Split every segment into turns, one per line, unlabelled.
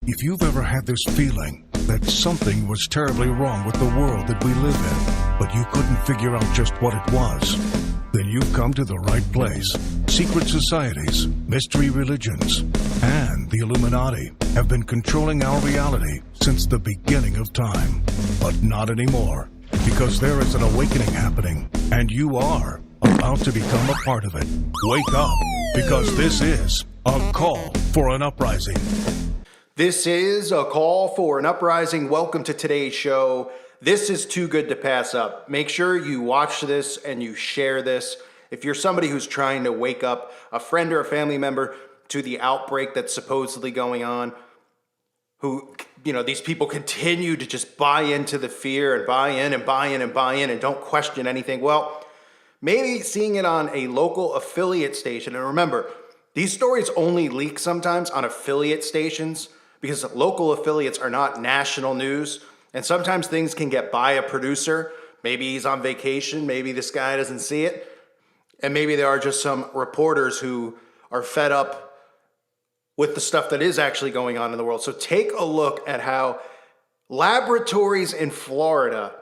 If you've ever had this feeling that something was terribly wrong with the world that we live in, but you couldn't figure out just what it was, then you've come to the right place. Secret societies, mystery religions, and the Illuminati have been controlling our reality since the beginning of time. But not anymore, because there is an awakening happening, and you are about to become a part of it. Wake up, because this is a call for an uprising.
This is a call for an uprising. Welcome to today's show. This is too good to pass up. Make sure you watch this and you share this. If you're somebody who's trying to wake up a friend or a family member to the outbreak that's supposedly going on, who, these people continue to just buy into the fear and buy in and don't question anything. Well, maybe seeing it on a local affiliate station. And remember, these stories only leak sometimes on affiliate stations, because local affiliates are not national news, and sometimes things can get by a producer. Maybe he's on vacation, maybe this guy doesn't see it, and maybe there are just some reporters who are fed up with the stuff that is actually going on in the world. So take a look at how laboratories in Florida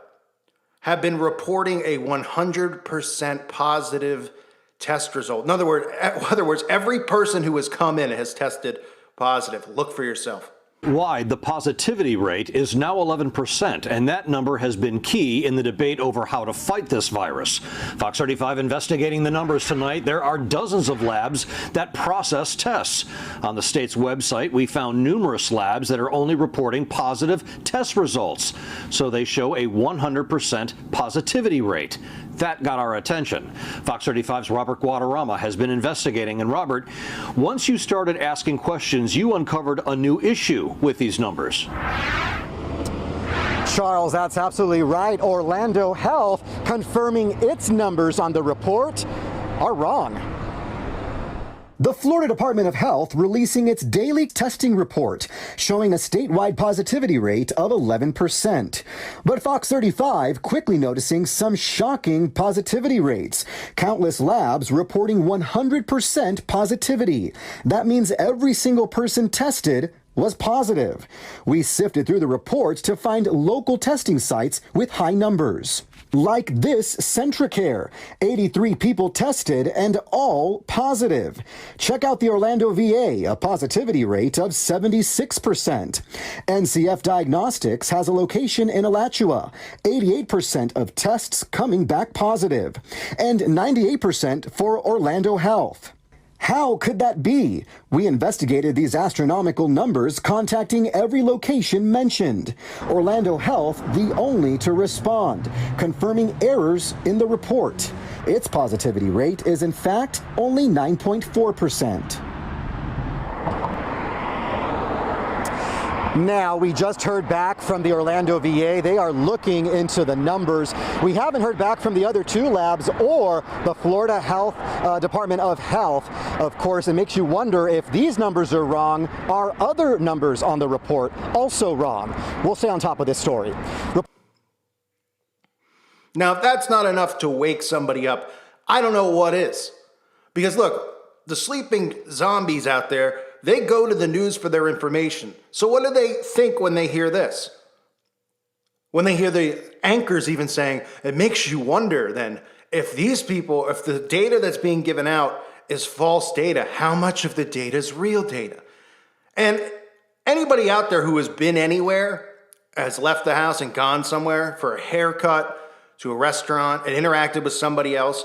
have been reporting a 100% positive test result. In other words, every person who has come in has tested positive. Look for yourself.
Wide, the positivity rate is now 11%, and that number has been key in the debate over how to fight this virus. Fox 35 investigating the numbers tonight. There are dozens of labs that process tests. On the state's website, we found numerous labs that are only reporting positive test results. So they show a 100% positivity rate. That got our attention. Fox 35's Robert Guadarrama has been investigating. And Robert, once you started asking questions, you uncovered a new issue with these numbers.
Charles, that's absolutely right. Orlando Health confirming its numbers on the report are wrong. The Florida Department of Health releasing its daily testing report, showing a statewide positivity rate of 11%. But Fox 35 quickly noticing some shocking positivity rates. Countless labs reporting 100% positivity. That means every single person tested was positive. We sifted through the reports to find local testing sites with high numbers. Like this Centricare, 83 people tested and all positive. Check out the Orlando VA, a positivity rate of 76%. NCF Diagnostics has a location in Alachua, 88% of tests coming back positive, and 98% for Orlando Health. How could that be? We investigated these astronomical numbers, contacting every location mentioned. Orlando Health, the only to respond, confirming errors in the report. Its positivity rate is in fact only 9.4%. Now, we just heard back from the Orlando VA. They are looking into the numbers. We haven't heard back from the other two labs or the Florida Department of Health. Of course, it makes you wonder if these numbers are wrong. Are other numbers on the report also wrong? We'll stay on top of this story.
Now, if that's not enough to wake somebody up, I don't know what is. Because look, the sleeping zombies out there, they go to the news for their information. So what do they think when they hear this? When they hear the anchors even saying, it makes you wonder then, if these people, if the data that's being given out is false data, how much of the data is real data? And anybody out there who has been anywhere, has left the house and gone somewhere for a haircut, to a restaurant, and interacted with somebody else,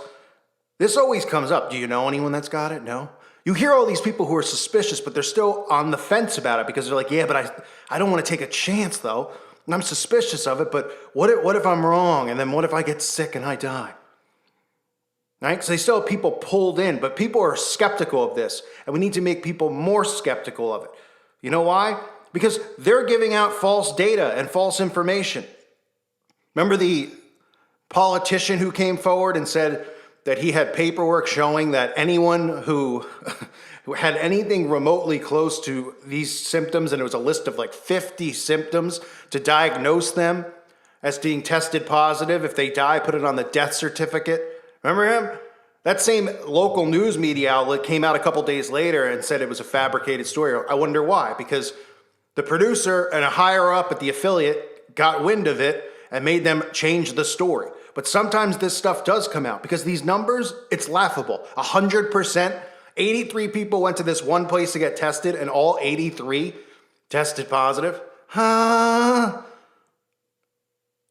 this always comes up. Do you know anyone that's got it? No. You hear all these people who are suspicious, but they're still on the fence about it because they're like, yeah, but I don't want to take a chance though. And I'm suspicious of it, but what if I'm wrong? And then what if I get sick and I die? Right? Because they still have people pulled in, but people are skeptical of this. And we need to make people more skeptical of it. You know why? Because they're giving out false data and false information. Remember the politician who came forward and said that he had paperwork showing that anyone who had anything remotely close to these symptoms, and it was a list of like 50 symptoms, to diagnose them as being tested positive. If they die, put it on the death certificate. Remember him? That same local news media outlet came out a couple days later and said it was a fabricated story. I wonder why, because The producer and a higher up at the affiliate got wind of it and made them change the story. But sometimes this stuff does come out because these numbers, it's laughable. 100%, 83 people went to this one place to get tested and all 83 tested positive.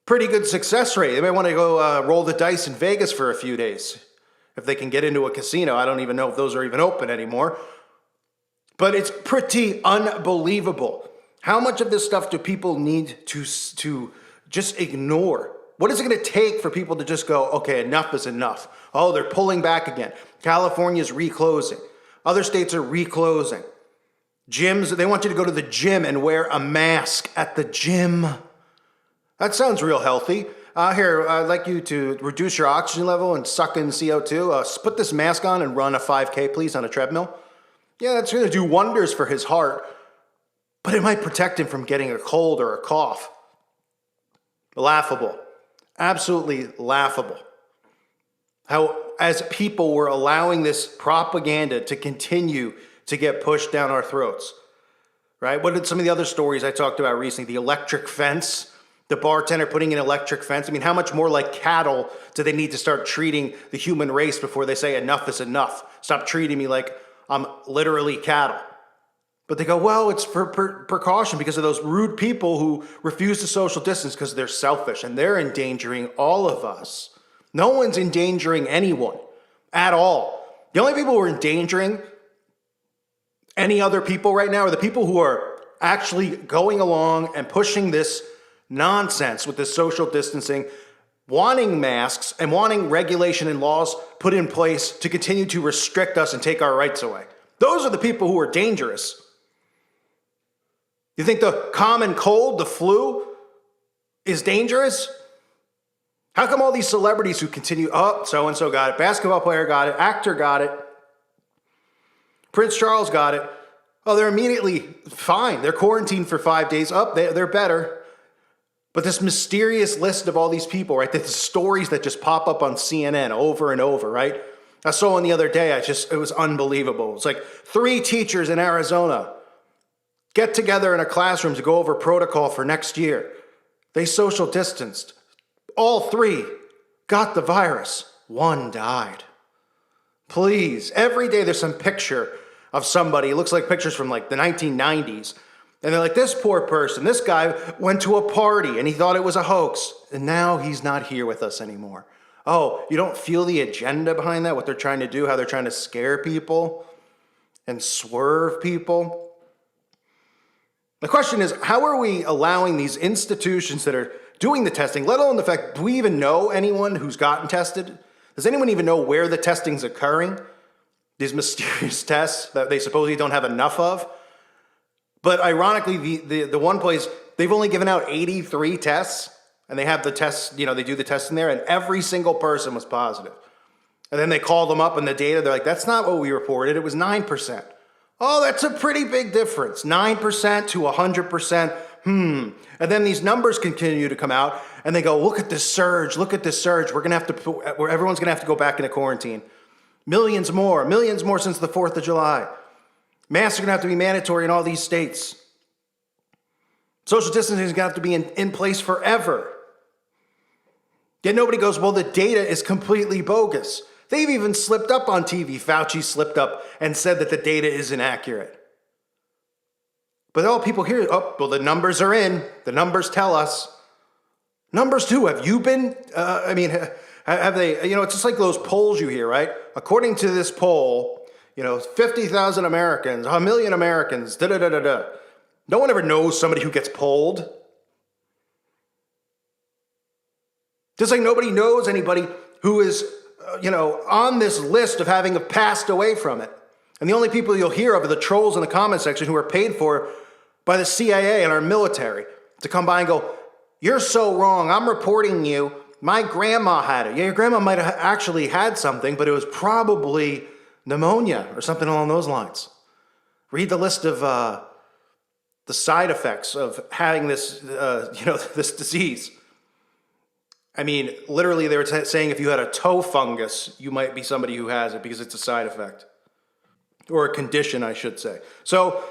Pretty good success rate. They may want to go roll the dice in Vegas for a few days if they can get into a casino. I don't even know if those are even open anymore. But it's pretty unbelievable. How much of this stuff do people need to just ignore? What is it going to take for people to just go, okay, enough is enough? Oh, they're pulling back again. California's reclosing. Other states are reclosing. Gyms, they want you to go to the gym and wear a mask at the gym. That sounds real healthy. Here, I'd like you to reduce your oxygen level and suck in CO2. Put this mask on and run a 5K, please, on a treadmill. Yeah, that's going to do wonders for his heart, but it might protect him from getting a cold or a cough. Laughable. Absolutely laughable. How, as people, we're allowing this propaganda to continue to get pushed down our throats. Right? What did some of the other stories I talked about recently? The electric fence. The bartender putting in electric fence. I mean, how much more like cattle do they need to start treating the human race before they say enough is enough? Stop treating me like I'm literally cattle. But they go, well, it's for precaution because of those rude people who refuse to social distance because they're selfish and they're endangering all of us. No one's endangering anyone at all. The only people who are endangering any other people right now are the people who are actually going along and pushing this nonsense with this social distancing, wanting masks and wanting regulation and laws put in place to continue to restrict us and take our rights away. Those are the people who are dangerous. You think the common cold, the flu, is dangerous? How come all these celebrities who continue, oh, so-and-so got it, basketball player got it, actor got it, Prince Charles got it, oh, they're immediately fine. They're quarantined for 5 days. Oh, they're better. But this mysterious list of all these people, right? The stories that just pop up on CNN over and over, right? I saw one the other day. It was unbelievable. It's like 3 teachers in Arizona get together in a classroom to go over protocol for next year. They social distanced. All 3 got the virus. 1 died. Please, every day there's some picture of somebody. It looks like pictures from like the 1990s. And they're like, this poor person, this guy went to a party and he thought it was a hoax. And now he's not here with us anymore. Oh, you don't feel the agenda behind that, what they're trying to do, how they're trying to scare people and swerve people? The question is, how are we allowing these institutions that are doing the testing, let alone the fact, do we even know anyone who's gotten tested? Does anyone even know where the testing's occurring? These mysterious tests that they supposedly don't have enough of? But ironically, the one place, they've only given out 83 tests, and they have the tests, they do the tests in there, and every single person was positive. And then they call them up in the data, they're like, that's not what we reported, it was 9%. Oh, that's a pretty big difference, 9% to 100%, And then these numbers continue to come out, and they go, look at this surge, everyone's gonna have to go back into quarantine. Millions more since the 4th of July. Masks are going to have to be mandatory in all these states. Social distancing is going to have to be in place forever. Yet nobody goes, well, the data is completely bogus. They've even slipped up on TV. Fauci slipped up and said that the data is inaccurate. But all people hear, oh, well, the numbers are in. The numbers tell us. Numbers too. Have you been, have they, it's just like those polls you hear, right? According to this poll, 50,000 Americans, 1 million Americans, da-da-da-da-da. No one ever knows somebody who gets polled. Just like nobody knows anybody who is, on this list of having passed away from it. And the only people you'll hear of are the trolls in the comment section who are paid for by the CIA and our military to come by and go, you're so wrong, I'm reporting you. My grandma had it. Yeah, your grandma might have actually had something, but it was probably pneumonia or something along those lines. Read the list of the side effects of having this, this disease. I mean, literally they were saying if you had a toe fungus, you might be somebody who has it because it's a side effect. Or a condition, I should say. So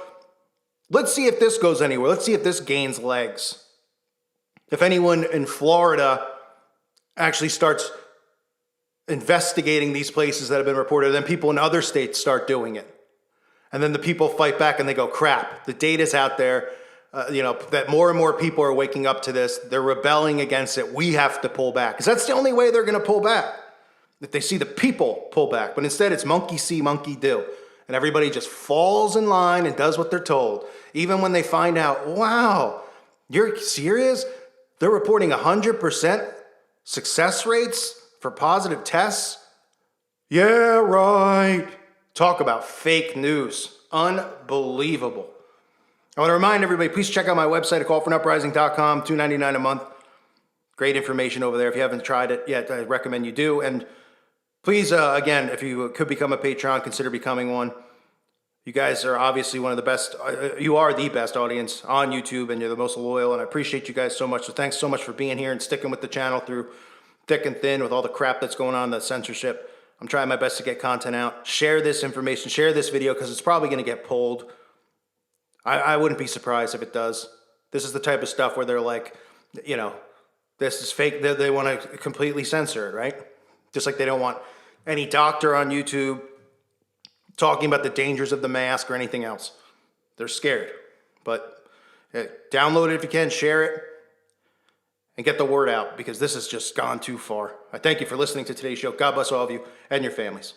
Let's see if this goes anywhere. Let's see if this gains legs. If anyone in Florida actually starts investigating these places that have been reported, then people in other states start doing it. And then the people fight back and they go, crap, the data's out there, that more and more people are waking up to this. They're rebelling against it. We have to pull back. Because that's the only way they're going to pull back. If they see the people pull back. But instead it's monkey see, monkey do. And everybody just falls in line and does what they're told. Even when they find out, wow, you're serious? They're reporting 100% success rates for positive tests? Yeah, right. Talk about fake news. Unbelievable. I want to remind everybody, please check out my website at callfornuprising.com, $2.99 a month. Great information over there. If you haven't tried it yet, I recommend you do. And please, again, if you could become a Patreon, consider becoming one. You guys are obviously one of the best. You are the best audience on YouTube, and you're the most loyal, and I appreciate you guys so much. So thanks so much for being here and sticking with the channel through thick and thin with all the crap that's going on, the censorship. I'm trying my best to get content out. Share this information, share this video, because it's probably going to get pulled. I wouldn't be surprised if it does. This is the type of stuff where they're like, this is fake. They want to completely censor it, right? Just like they don't want any doctor on YouTube talking about the dangers of the mask or anything else. They're scared. But download it if you can, share it, and get the word out, because this has just gone too far. I thank you for listening to today's show. God bless all of you and your families.